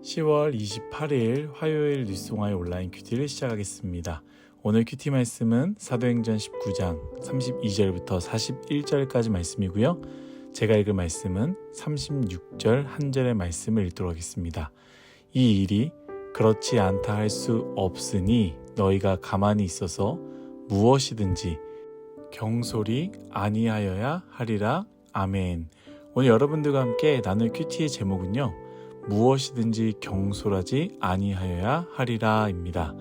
10월 28일 화요일 뉴스공화의 온라인 큐티를 시작하겠습니다. 오늘 큐티 말씀은 사도행전 19장 32절부터 41절까지 말씀이고요. 제가 읽을 말씀은 36절 한 절의 말씀을 읽도록 하겠습니다. 이 일이 그렇지 않다 할 수 없으니 너희가 가만히 있어서 무엇이든지 경솔이 아니하여야 하리라. 아멘. 오늘 여러분들과 함께 나눌 큐티의 제목은요, 무엇이든지 경솔하지 아니하여야 하리라 입니다.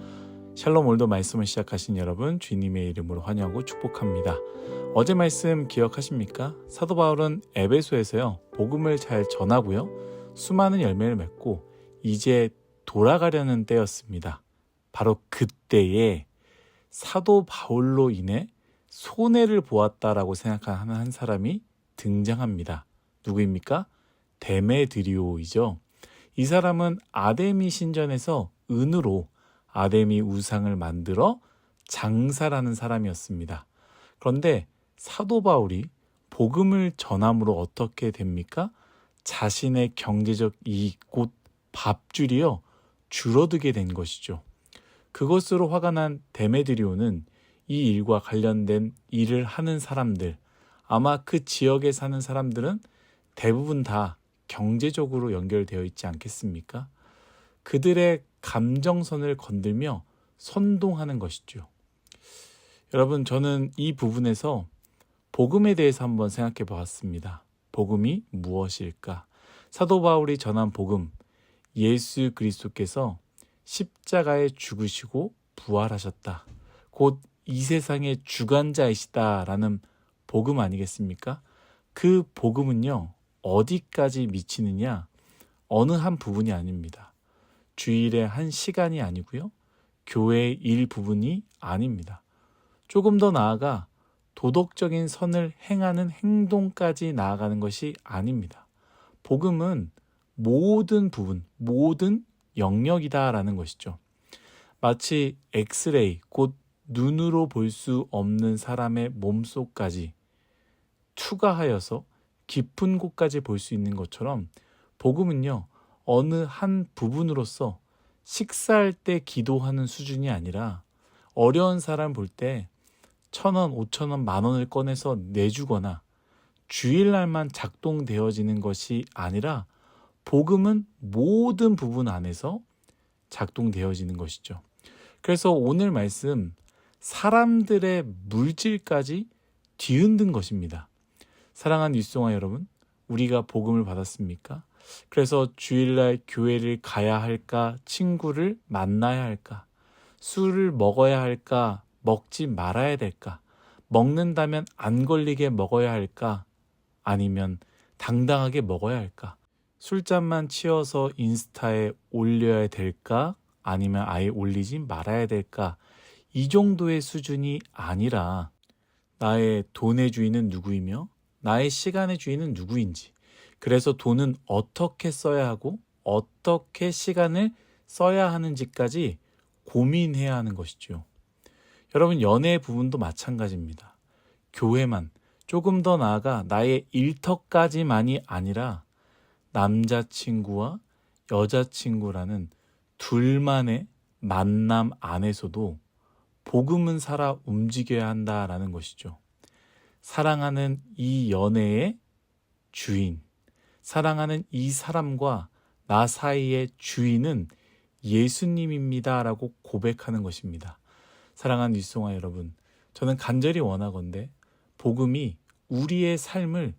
샬롬. 오늘도 말씀을 시작하신 여러분 주님의 이름으로 환영하고 축복합니다. 어제 말씀 기억하십니까? 사도 바울은 에베소에서요 복음을 잘 전하고요 수많은 열매를 맺고 이제 돌아가려는 때였습니다. 바로 그때에 사도 바울로 인해 손해를 보았다라고 생각하는 한 사람이 등장합니다. 누구입니까? 데메드리오이죠. 이 사람은 아데미 신전에서 은으로 아데미 우상을 만들어 장사라는 사람이었습니다. 그런데 사도 바울이 복음을 전함으로 어떻게 됩니까? 자신의 경제적 이익, 곧 밥줄이요 줄어들게 된 것이죠. 그것으로 화가 난 데메드리오는 이 일과 관련된 일을 하는 사람들, 아마 그 지역에 사는 사람들은 대부분 다 경제적으로 연결되어 있지 않겠습니까? 그들의 감정선을 건들며 선동하는 것이죠. 여러분, 저는 이 부분에서 복음에 대해서 한번 생각해 보았습니다. 복음이 무엇일까? 사도 바울이 전한 복음, 예수 그리스도께서 십자가에 죽으시고 부활하셨다. 곧 이 세상의 주관자이시다라는 복음 아니겠습니까? 그 복음은요, 어디까지 미치느냐? 어느 한 부분이 아닙니다. 주일의 한 시간이 아니고요. 교회의 일부분이 아닙니다. 조금 더 나아가 도덕적인 선을 행하는 행동까지 나아가는 것이 아닙니다. 복음은 모든 부분, 모든 영역이다라는 것이죠. 마치 엑스레이, 곧 눈으로 볼 수 없는 사람의 몸속까지 투과하여서 깊은 곳까지 볼 수 있는 것처럼 복음은요, 어느 한 부분으로서 식사할 때 기도하는 수준이 아니라 어려운 사람 볼 때 1,000원, 5,000원, 10,000원을 꺼내서 내주거나 주일날만 작동되어지는 것이 아니라 복음은 모든 부분 안에서 작동되어지는 것이죠. 그래서 오늘 말씀, 사람들의 물질까지 뒤흔든 것입니다. 사랑하는 뉴스공화 여러분, 우리가 복음을 받았습니까? 그래서 주일날 교회를 가야 할까? 친구를 만나야 할까? 술을 먹어야 할까? 먹지 말아야 될까? 먹는다면 안 걸리게 먹어야 할까? 아니면 당당하게 먹어야 할까? 술잔만 치워서 인스타에 올려야 될까? 아니면 아예 올리지 말아야 될까? 이 정도의 수준이 아니라 나의 돈의 주인은 누구이며 나의 시간의 주인은 누구인지, 그래서 돈은 어떻게 써야 하고 어떻게 시간을 써야 하는지까지 고민해야 하는 것이죠. 여러분, 연애의 부분도 마찬가지입니다. 교회만, 조금 더 나아가 나의 일터까지만이 아니라 남자친구와 여자친구라는 둘만의 만남 안에서도 복음은 살아 움직여야 한다라는 것이죠. 사랑하는 이 연애의 주인, 사랑하는 이 사람과 나 사이의 주인은 예수님입니다라고 고백하는 것입니다. 사랑하는 뉴스공화 여러분, 저는 간절히 원하건대 복음이 우리의 삶을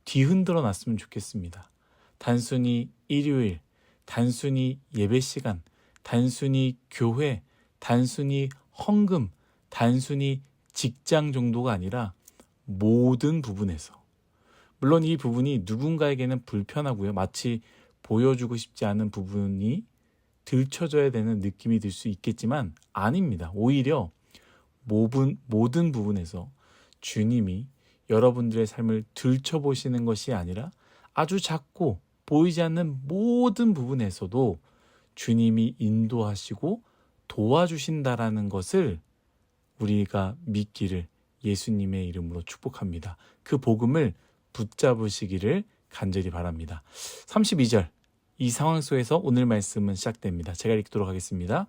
뒤흔들어 놨으면 좋겠습니다. 단순히 일요일, 단순히 예배 시간, 단순히 교회, 단순히 헌금, 단순히 직장 정도가 아니라 모든 부분에서, 물론 이 부분이 누군가에게는 불편하고요, 마치 보여주고 싶지 않은 부분이 들춰져야 되는 느낌이 들 수 있겠지만 아닙니다. 오히려 모든 부분에서 주님이 여러분들의 삶을 들춰보시는 것이 아니라 아주 작고 보이지 않는 모든 부분에서도 주님이 인도하시고 도와주신다라는 것을 우리가 믿기를 예수님의 이름으로 축복합니다. 그 복음을 붙잡으시기를 간절히 바랍니다. 32절, 이 상황 속에서 오늘 말씀은 시작됩니다. 제가 읽도록 하겠습니다.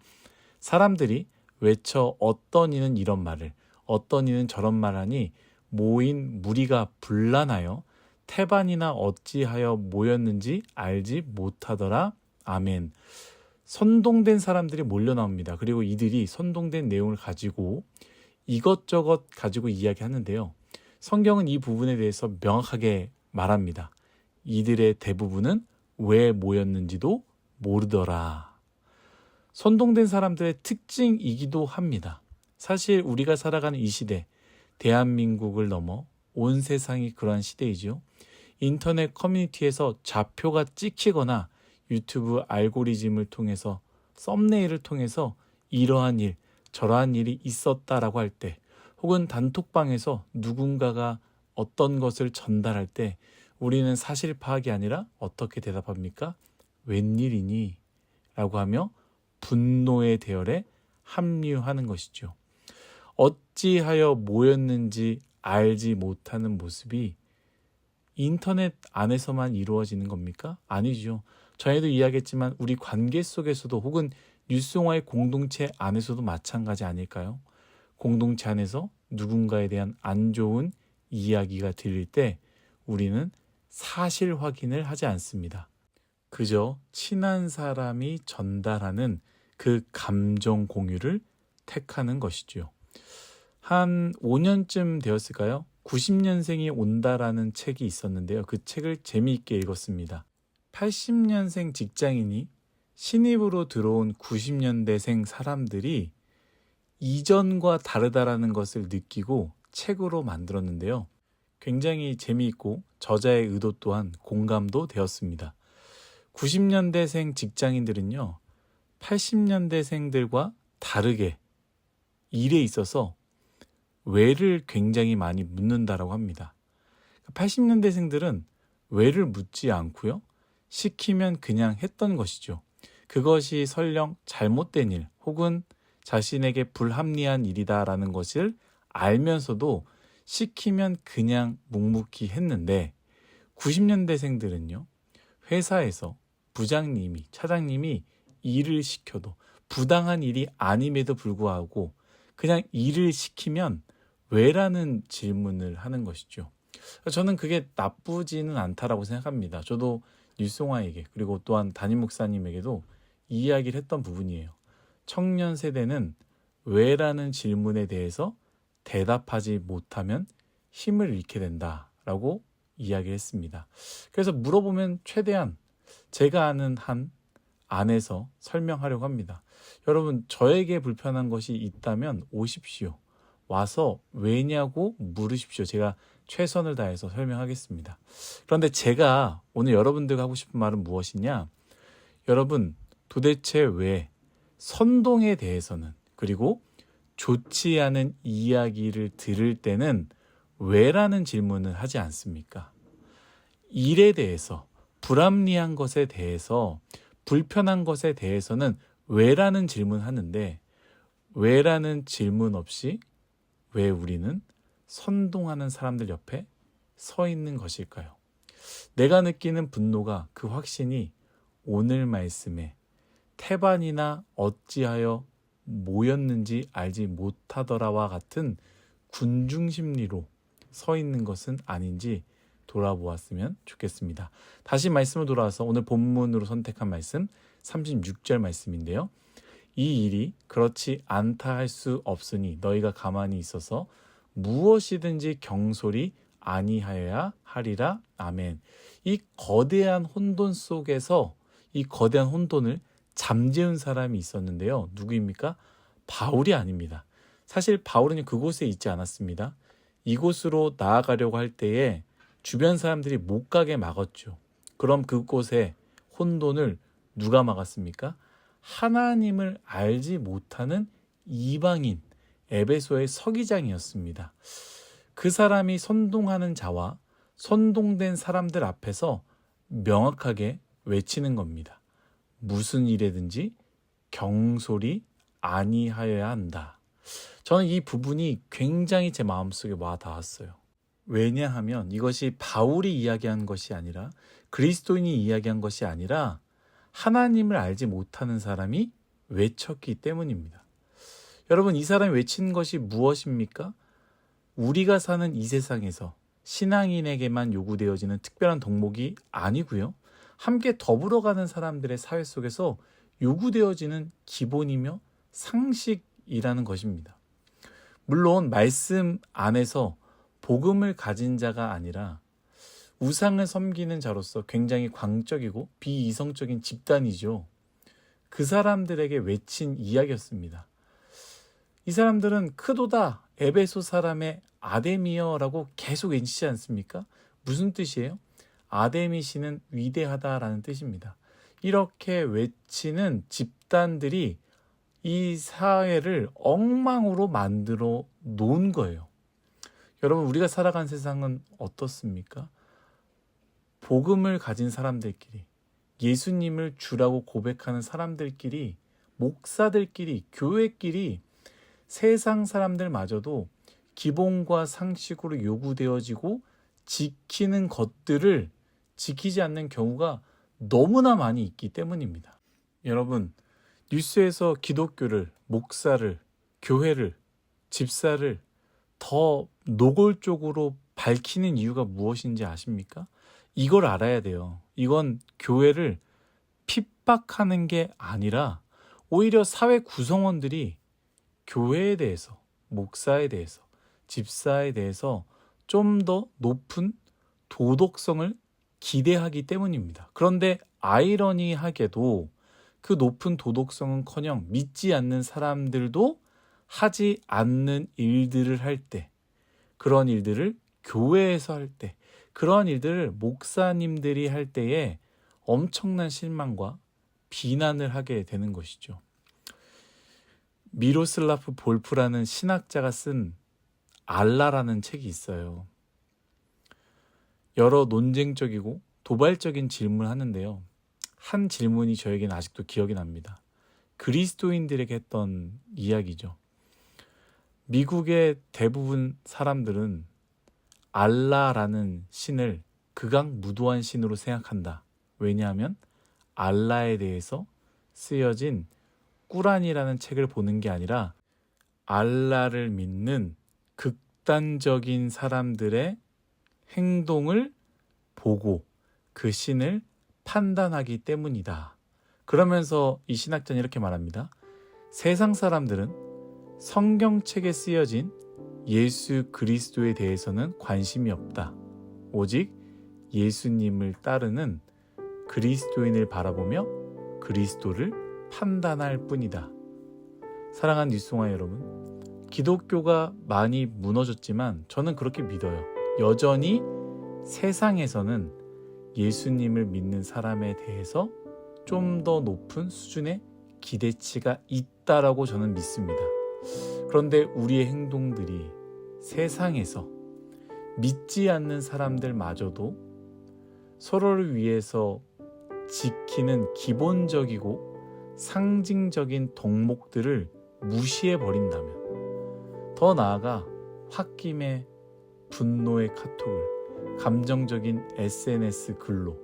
사람들이 외쳐 어떤 이는 이런 말을 어떤 이는 저런 말하니 모인 무리가 분란하여 태반이나 어찌하여 모였는지 알지 못하더라. 아멘. 선동된 사람들이 몰려 나옵니다. 그리고 이들이 선동된 내용을 가지고 이것저것 가지고 이야기하는데요. 성경은 이 부분에 대해서 명확하게 말합니다. 이들의 대부분은 왜 모였는지도 모르더라. 선동된 사람들의 특징이기도 합니다. 사실 우리가 살아가는 이 시대, 대한민국을 넘어 온 세상이 그러한 시대이죠. 인터넷 커뮤니티에서 좌표가 찍히거나 유튜브 알고리즘을 통해서 썸네일을 통해서 이러한 일, 저러한 일이 있었다라고 할 때, 혹은 단톡방에서 누군가가 어떤 것을 전달할 때 우리는 사실 파악이 아니라 어떻게 대답합니까? 웬일이니? 라고 하며 분노의 대열에 합류하는 것이죠. 어찌하여 모였는지 알지 못하는 모습이 인터넷 안에서만 이루어지는 겁니까? 아니죠. 전에도 이야기했지만 우리 관계 속에서도 혹은 뉴스용화의 공동체 안에서도 마찬가지 아닐까요? 공동체 안에서 누군가에 대한 안 좋은 이야기가 들릴 때 우리는 사실 확인을 하지 않습니다. 그저 친한 사람이 전달하는 그 감정 공유를 택하는 것이죠. 한 5년쯤 되었을까요? 90년생이 온다라는 책이 있었는데요. 그 책을 재미있게 읽었습니다. 80년생 직장인이 신입으로 들어온 90년대생 사람들이 이전과 다르다라는 것을 느끼고 책으로 만들었는데요. 굉장히 재미있고 저자의 의도 또한 공감도 되었습니다. 90년대생 직장인들은요, 80년대생들과 다르게 일에 있어서 왜를 굉장히 많이 묻는다라고 합니다. 80년대생들은 왜를 묻지 않고요, 시키면 그냥 했던 것이죠. 그것이 설령 잘못된 일 혹은 자신에게 불합리한 일이다라는 것을 알면서도 시키면 그냥 묵묵히 했는데 90년대생들은요. 회사에서 부장님이, 차장님이 일을 시켜도 부당한 일이 아님에도 불구하고 그냥 일을 시키면 왜라는 질문을 하는 것이죠. 저는 그게 나쁘지는 않다라고 생각합니다. 저도 뉴스용화에게 그리고 또한 담임 목사님에게도 이야기를 했던 부분이에요. 청년 세대는 왜라는 질문에 대해서 대답하지 못하면 힘을 잃게 된다라고 이야기를 했습니다. 그래서 물어보면 최대한 제가 아는 한 안에서 설명하려고 합니다. 여러분, 저에게 불편한 것이 있다면 오십시오. 와서 왜냐고 물으십시오. 제가 최선을 다해서 설명하겠습니다. 그런데 제가 오늘 여러분들과 하고 싶은 말은 무엇이냐? 여러분, 도대체 왜 선동에 대해서는, 그리고 좋지 않은 이야기를 들을 때는 왜라는 질문을 하지 않습니까? 일에 대해서, 불합리한 것에 대해서, 불편한 것에 대해서는 왜라는 질문을 하는데 왜라는 질문 없이 왜 우리는 선동하는 사람들 옆에 서 있는 것일까요? 내가 느끼는 분노가, 그 확신이 오늘 말씀에 태반이나 어찌하여 모였는지 알지 못하더라와 같은 군중심리로 서 있는 것은 아닌지 돌아보았으면 좋겠습니다. 다시 말씀으로 돌아와서 오늘 본문으로 선택한 말씀 36절 말씀인데요. 이 일이 그렇지 않다 할 수 없으니 너희가 가만히 있어서 무엇이든지 경솔히 아니하여야 하리라. 아멘. 이 거대한 혼돈 속에서 이 거대한 혼돈을 잠재운 사람이 있었는데요. 누구입니까? 바울이 아닙니다. 사실 바울은 그곳에 있지 않았습니다. 이곳으로 나아가려고 할 때에 주변 사람들이 못 가게 막았죠. 그럼 그곳에 혼돈을 누가 막았습니까? 하나님을 알지 못하는 이방인 에베소의 서기장이었습니다. 그 사람이 선동하는 자와 선동된 사람들 앞에서 명확하게 외치는 겁니다. 무슨 일에든지 경솔히 아니하여야 한다. 저는 이 부분이 굉장히 제 마음속에 와 닿았어요. 왜냐하면 이것이 바울이 이야기한 것이 아니라 그리스도인이 이야기한 것이 아니라 하나님을 알지 못하는 사람이 외쳤기 때문입니다. 여러분, 이 사람이 외친 것이 무엇입니까? 우리가 사는 이 세상에서 신앙인에게만 요구되어지는 특별한 덕목이 아니고요. 함께 더불어가는 사람들의 사회 속에서 요구되어지는 기본이며 상식이라는 것입니다. 물론 말씀 안에서 복음을 가진 자가 아니라 우상을 섬기는 자로서 굉장히 광적이고 비이성적인 집단이죠. 그 사람들에게 외친 이야기였습니다. 이 사람들은 크도다 에베소 사람의 아데미어라고 계속 외치지 않습니까? 무슨 뜻이에요? 아데미 신은 위대하다라는 뜻입니다. 이렇게 외치는 집단들이 이 사회를 엉망으로 만들어 놓은 거예요. 여러분, 우리가 살아간 세상은 어떻습니까? 복음을 가진 사람들끼리, 예수님을 주라고 고백하는 사람들끼리, 목사들끼리, 교회끼리 세상 사람들마저도 기본과 상식으로 요구되어지고 지키는 것들을 지키지 않는 경우가 너무나 많이 있기 때문입니다. 여러분, 뉴스에서 기독교를, 목사를, 교회를, 집사를 더 노골적으로 밝히는 이유가 무엇인지 아십니까? 이걸 알아야 돼요. 이건 교회를 핍박하는 게 아니라 오히려 사회 구성원들이 교회에 대해서, 목사에 대해서, 집사에 대해서 좀 더 높은 도덕성을 기대하기 때문입니다. 그런데 아이러니하게도 그 높은 도덕성은커녕 믿지 않는 사람들도 하지 않는 일들을 할 때, 그런 일들을 교회에서 할 때, 그런 일들을 목사님들이 할 때에 엄청난 실망과 비난을 하게 되는 것이죠. 미로슬라프 볼프라는 신학자가 쓴 알라라는 책이 있어요. 여러 논쟁적이고 도발적인 질문을 하는데요. 한 질문이 저에게는 아직도 기억이 납니다. 그리스도인들에게 했던 이야기죠. 미국의 대부분 사람들은 알라라는 신을 극악무도한 신으로 생각한다. 왜냐하면 알라에 대해서 쓰여진 꾸란이라는 책을 보는 게 아니라 알라를 믿는 극단적인 사람들의 행동을 보고 그 신을 판단하기 때문이다. 그러면서 이 신학자는 이렇게 말합니다. 세상 사람들은 성경책에 쓰여진 예수 그리스도에 대해서는 관심이 없다. 오직 예수님을 따르는 그리스도인을 바라보며 그리스도를 판단할 뿐이다. 사랑하는 뉴스송아 여러분, 기독교가 많이 무너졌지만 저는 그렇게 믿어요. 여전히 세상에서는 예수님을 믿는 사람에 대해서 좀 더 높은 수준의 기대치가 있다라고 저는 믿습니다. 그런데 우리의 행동들이 세상에서 믿지 않는 사람들마저도 서로를 위해서 지키는 기본적이고 상징적인 덕목들을 무시해버린다면, 더 나아가 홧김에 분노의 카톡을 감정적인 SNS 글로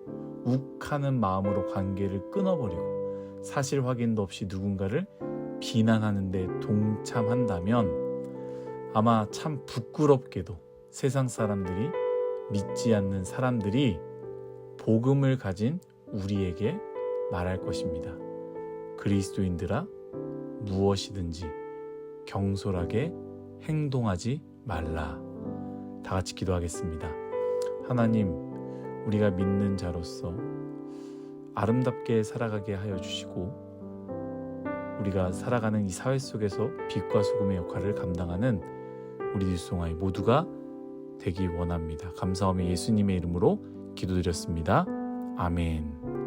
욱하는 마음으로 관계를 끊어버리고 사실 확인도 없이 누군가를 비난하는 데 동참한다면 아마 참 부끄럽게도 세상 사람들이 믿지 않는 사람들이 복음을 가진 우리에게 말할 것입니다. 그리스도인들아, 무엇이든지 경솔하게 행동하지 말라. 다 같이 기도하겠습니다. 하나님, 우리가 믿는 자로서 아름답게 살아가게 하여 주시고 우리가 살아가는 이 사회 속에서 빛과 소금의 역할을 감당하는 우리 뉴스송아이 모두가 되기 원합니다. 감사하며 예수님의 이름으로 기도드렸습니다. 아멘.